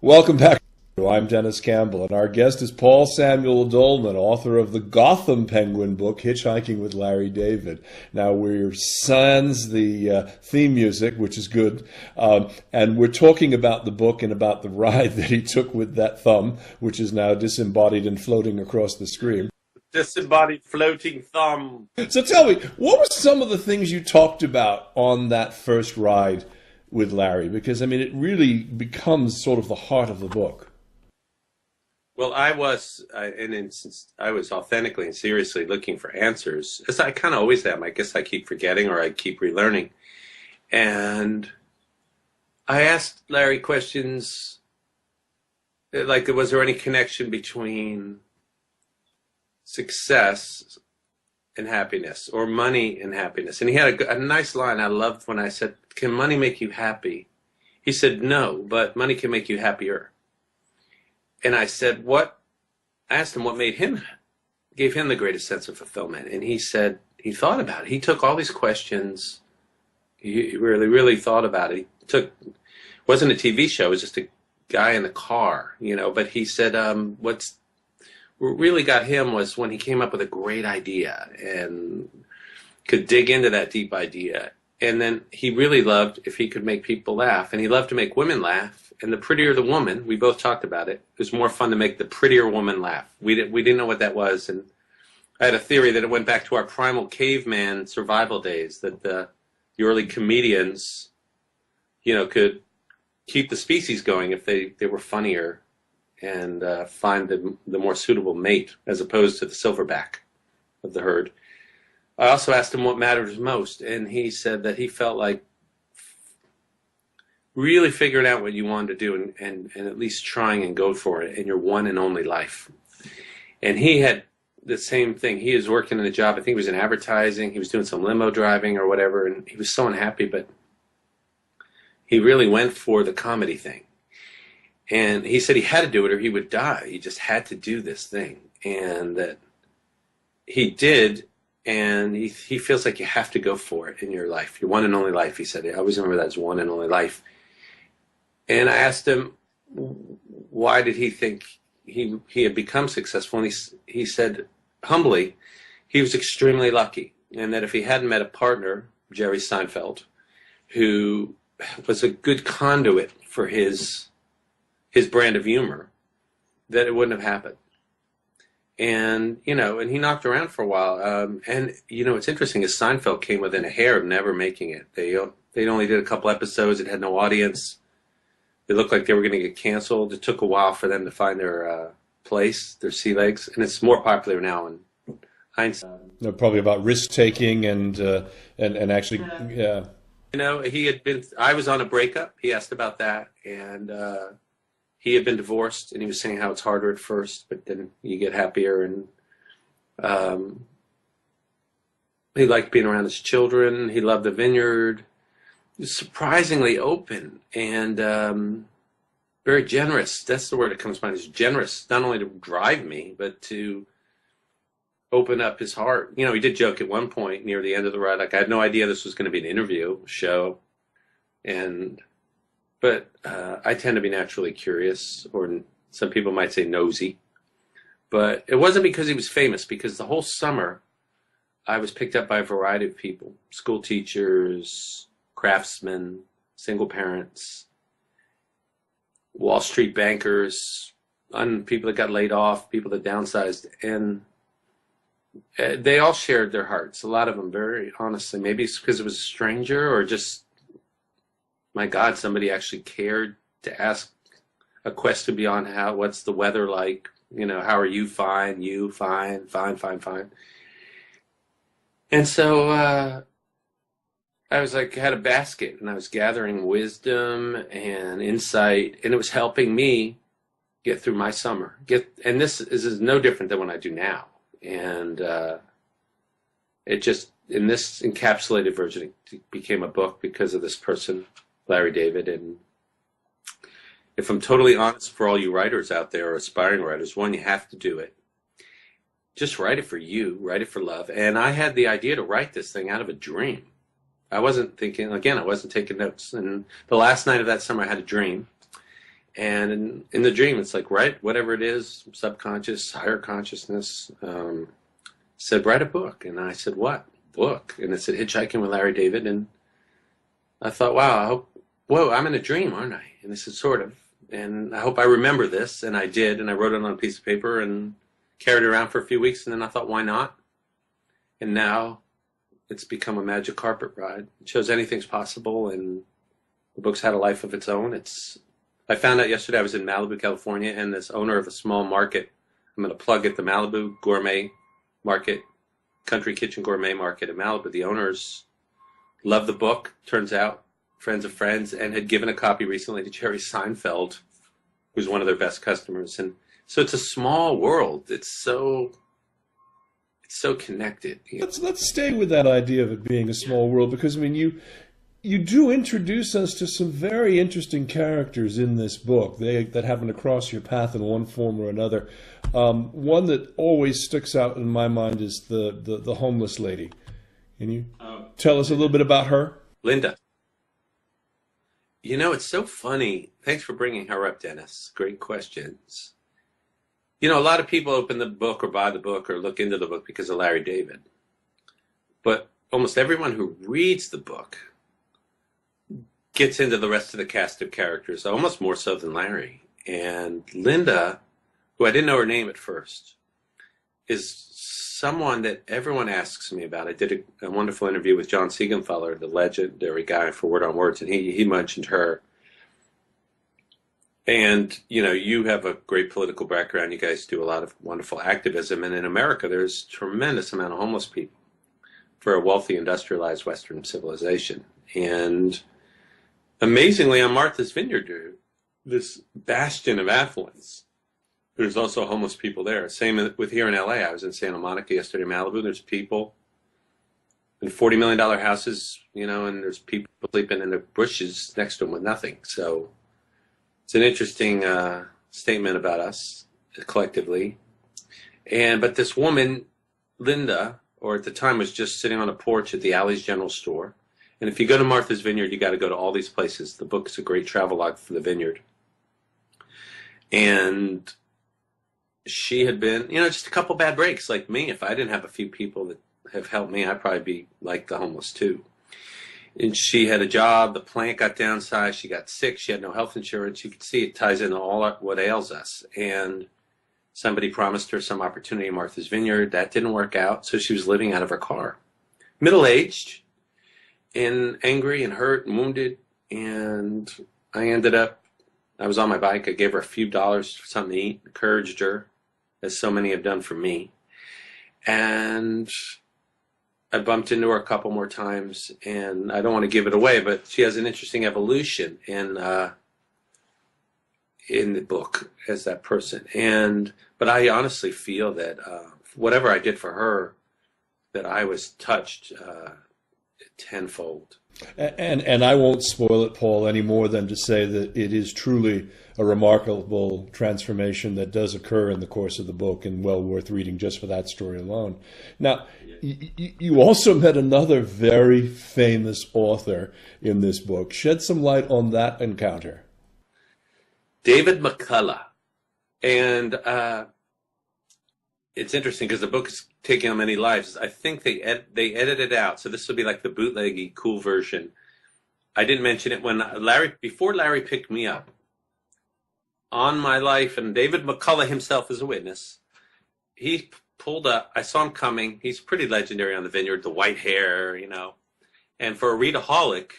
Welcome back. I'm Dennis Campbell, and our guest is Paul Samuel Dolman, author of the Gotham Penguin book, Hitchhiking with Larry David. Now, we're sans the theme music, which is good, and we're talking about the book and about the ride that he took with that thumb, which is now disembodied and floating across the screen. Disembodied floating thumb. So tell me, what were some of the things you talked about on that first ride with Larry? Because, I mean, it really becomes sort of the heart of the book. Well, I was authentically and seriously looking for answers, as I kind of always am. I guess I keep forgetting or I keep relearning. And I asked Larry questions like, was there any connection between success and happiness, or money and happiness? And he had a nice line I loved when I said, can money make you happy? He said, no, but money can make you happier. And I said, I asked him what gave him the greatest sense of fulfillment. And he said, he thought about it. He took all these questions. He really, really thought about it. It wasn't a TV show. It was just a guy in the car, but he said, what really got him was when he came up with a great idea and could dig into that deep idea. And then he really loved if he could make people laugh, and he loved to make women laugh. And the prettier the woman, we both talked about it was more fun to make the prettier woman laugh. We didn't know what that was, and I had a theory that it went back to our primal caveman survival days, that the early comedians, could keep the species going if they were funnier and find the more suitable mate as opposed to the silverback of the herd. I also asked him what matters most, and he said that he felt like really figuring out what you wanted to do and at least trying and go for it in your one and only life. And he had the same thing. He was working in a job, I think he was in advertising, he was doing some limo driving or whatever, and he was so unhappy, but he really went for the comedy thing. And he said he had to do it or he would die. He just had to do this thing. And that he did, and he feels like you have to go for it in your life, your one and only life. He said, I always remember that as one and only life. And I asked him, why did he think he had become successful? And he said, humbly, he was extremely lucky. And that if he hadn't met a partner, Jerry Seinfeld, who was a good conduit for his brand of humor, that it wouldn't have happened. And, and he knocked around for a while. And, what's interesting is Seinfeld came within a hair of never making it. They only did a couple episodes. It had no audience. It looked like they were going to get canceled. It took a while for them to find their place, their sea legs. And it's more popular now in hindsight. Probably about risk-taking and actually, yeah. I was on a breakup. He asked about that. And he had been divorced, and he was saying how it's harder at first, but then you get happier. And he liked being around his children. He loved the Vineyard. He was surprisingly open and very generous. That's the word that comes to mind, is generous, not only to drive me, but to open up his heart. He did joke at one point near the end of the ride, like, I had no idea this was going to be an interview show. But I tend to be naturally curious, or some people might say nosy. But it wasn't because he was famous, because the whole summer I was picked up by a variety of people, school teachers, craftsmen, single parents, Wall Street bankers, people that got laid off, people that downsized. And they all shared their hearts, a lot of them very honestly. Maybe it's because it was a stranger, or just, my God, somebody actually cared to ask a question beyond what's the weather like? How are you? Fine. You? Fine. Fine, fine, fine. And so I was like, had a basket, and I was gathering wisdom and insight, and it was helping me get through my summer. And this is no different than what I do now. And it just, in this encapsulated version, it became a book because of this person, Larry David. And if I'm totally honest, for all you writers out there, or aspiring writers, one, you have to do it. Just write it for you, write it for love. And I had the idea to write this thing out of a dream. I wasn't thinking, again, I wasn't taking notes. And the last night of that summer, I had a dream. And in the dream, it's like, write whatever it is, subconscious, higher consciousness, said, write a book. And I said, what book? And it said, Hitchhiking with Larry David. And I thought, wow, whoa, I'm in a dream, aren't I? And this is sort of, and I hope I remember this. And I did. And I wrote it on a piece of paper and carried it around for a few weeks. And then I thought, why not? And now it's become a magic carpet ride. It shows anything's possible. And the book's had a life of its own. I found out yesterday I was in Malibu, California, and this owner of a small market, I'm going to plug it, the Malibu Gourmet Market, Country Kitchen Gourmet Market in Malibu. The owners loved the book, turns out, friends of friends, and had given a copy recently to Jerry Seinfeld, who's one of their best customers. And so it's a small world. It's so connected. Let's stay with that idea of it being a small world, because I mean you do introduce us to some very interesting characters in this book that happen to cross your path in one form or another. One that always sticks out in my mind is the homeless lady. Can you tell us a little bit about her? Linda. You know, it's so funny. Thanks for bringing her up, Dennis. Great questions. You know, a lot of people open the book or buy the book or look into the book because of Larry David. But almost everyone who reads the book gets into the rest of the cast of characters, almost more so than Larry. And Linda, who I didn't know her name at first, is someone that everyone asks me about. I did a wonderful interview with John Siegenthaler, the legendary guy for Word on Words, and he mentioned her. And, you know, you have a great political background. You guys do a lot of wonderful activism. And in America, there's a tremendous amount of homeless people for a wealthy, industrialized Western civilization. And amazingly, on Martha's Vineyard, this bastion of affluence, there's also homeless people there. Same with here in LA. I was in Santa Monica yesterday, Malibu. There's people in $40 million houses, you know, and there's people sleeping in the bushes next to them with nothing. So it's an interesting statement about us collectively. But this woman, Linda, or at the time was just sitting on a porch at the Alley's General Store. And if you go to Martha's Vineyard, you got to go to all these places. The book is a great travelogue for the Vineyard. And she had been, you know, just a couple bad breaks like me. If I didn't have a few people that have helped me, I'd probably be like the homeless too. And she had a job. The plant got downsized. She got sick. She had no health insurance. You could see it ties into all what ails us. And somebody promised her some opportunity in Martha's Vineyard. That didn't work out. So she was living out of her car. Middle-aged and angry and hurt and wounded. And I was on my bike. I gave her a few dollars for something to eat, encouraged her, as so many have done for me. And I bumped into her a couple more times, and I don't want to give it away, but she has an interesting evolution in the book as that person. But I honestly feel that whatever I did for her, that I was touched tenfold. And I won't spoil it, Paul, any more than to say that it is truly a remarkable transformation that does occur in the course of the book, and well worth reading just for that story alone. Now, you also met another very famous author in this book. Shed some light on that encounter. David McCullough. And it's interesting because the book is taking on many lives. I think they edited it out, so this will be like the bootleggy cool version. I didn't mention it when before Larry picked me up on my life, and David McCullough himself is a witness. He pulled up. I saw him coming. He's pretty legendary on the Vineyard, the white hair, you know. And for a readaholic,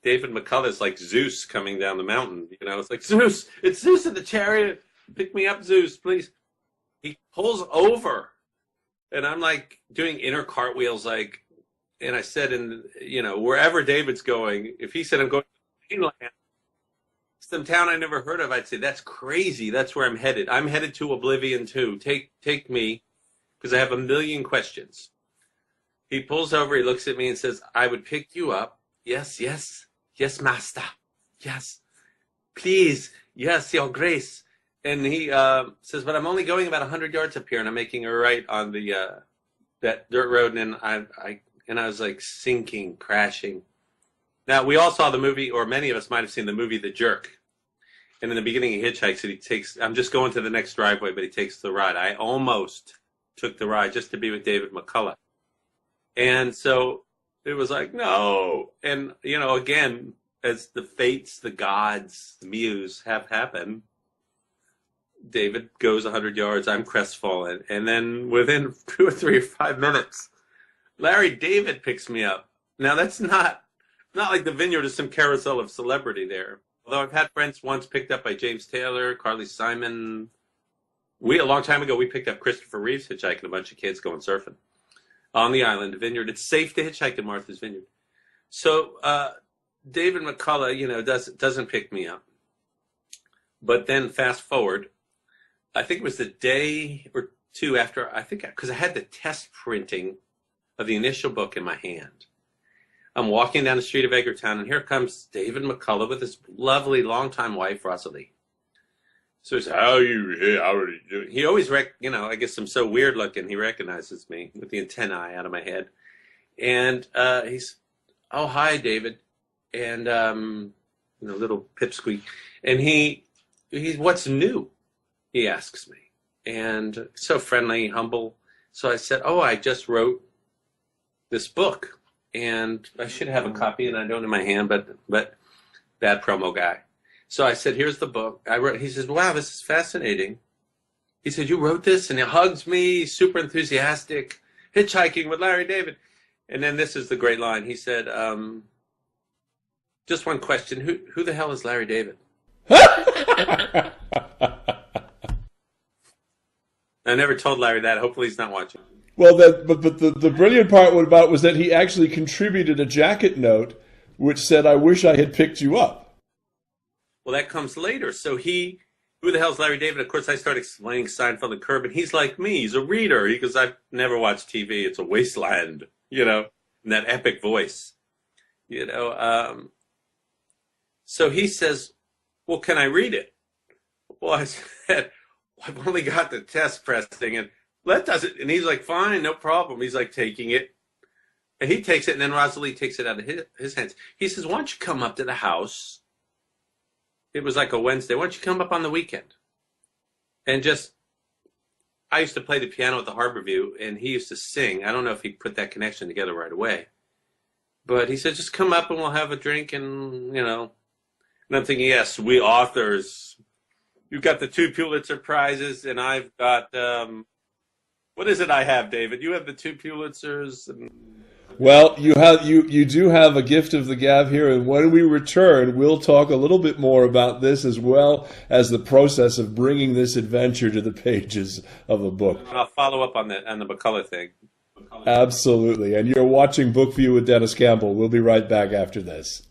David McCullough is like Zeus coming down the mountain. You know, it's like, Zeus, it's Zeus in the chariot. Pick me up, Zeus, please. He pulls over, and I'm like doing inner cartwheels, like, and I said, you know, wherever David's going, if he said I'm going to mainland, some town I never heard of, I'd say that's crazy. That's where I'm headed. I'm headed to oblivion too. Take me, because I have a million questions. He pulls over. He looks at me and says, "I would pick you up. Yes, yes, yes, master. Yes, please. Yes, your grace." And he says, "But I'm only going about 100 yards up here, and I'm making a right on the that dirt road." And I was like sinking, crashing. Now, we all saw the movie, or many of us might have seen the movie The Jerk. And in the beginning, he hitchhikes and he takes, I'm just going to the next driveway, but he takes the ride. I almost took the ride just to be with David McCullough. And so it was like, no. And, you know, again, as the fates, the gods, the muse have happened, David goes 100 yards. I'm crestfallen. And then within 2 or 3 or 5 minutes, Larry David picks me up. Now, that's not like the Vineyard is some carousel of celebrity there. Although I've had friends once picked up by James Taylor, Carly Simon. A long time ago, we picked up Christopher Reeves hitchhiking, a bunch of kids going surfing on the island, the Vineyard. It's safe to hitchhike in Martha's Vineyard. So David McCullough, you know, doesn't pick me up. But then fast forward, I think it was the day or two after, because I had the test printing of the initial book in my hand. I'm walking down the street of Edgartown, and here comes David McCullough with his lovely longtime wife, Rosalie. So he says, how are you doing? He always, you know, I guess I'm so weird looking, he recognizes me with the antennae out of my head. And he's, oh, hi, David. And, you know, little pipsqueak. And he's, what's new? He asks me. And so friendly, humble. So I said, oh, I just wrote this book. And I should have a copy, and I don't in my hand, but bad promo guy. So I said, here's the book. He says, wow, this is fascinating. He said, you wrote this? And he hugs me, super enthusiastic, hitchhiking with Larry David. And then this is the great line. He said, just one question. Who the hell is Larry David? I never told Larry that. Hopefully he's not watching. Well, but the brilliant part about was that he actually contributed a jacket note which said, I wish I had picked you up. Well, that comes later. So who the hell's Larry David? Of course, I start explaining Seinfeld and Curb, and he's like me. He's a reader. He goes, I've never watched TV. It's a wasteland, you know, in that epic voice, you know. So he says, well, can I read it? Well, I said, I've only got the test pressing, and that doesn't, and he's like, fine, no problem. He's like taking it. And he takes it, and then Rosalie takes it out of his hands. He says, why don't you come up to the house? It was like a Wednesday. Why don't you come up on the weekend? And I used to play the piano at the Harborview, and he used to sing. I don't know if he put that connection together right away. But he said, just come up and we'll have a drink, and, you know. And I'm thinking, yes, we authors. You've got the 2 Pulitzer Prizes, and I've got... what is it I have, David? You have the 2 Pulitzers. Well, you do have a gift of the gab here, and when we return, we'll talk a little bit more about this as well as the process of bringing this adventure to the pages of a book. And I'll follow up on the McCullough thing. Absolutely. And you're watching Book View with Dennis Campbell. We'll be right back after this.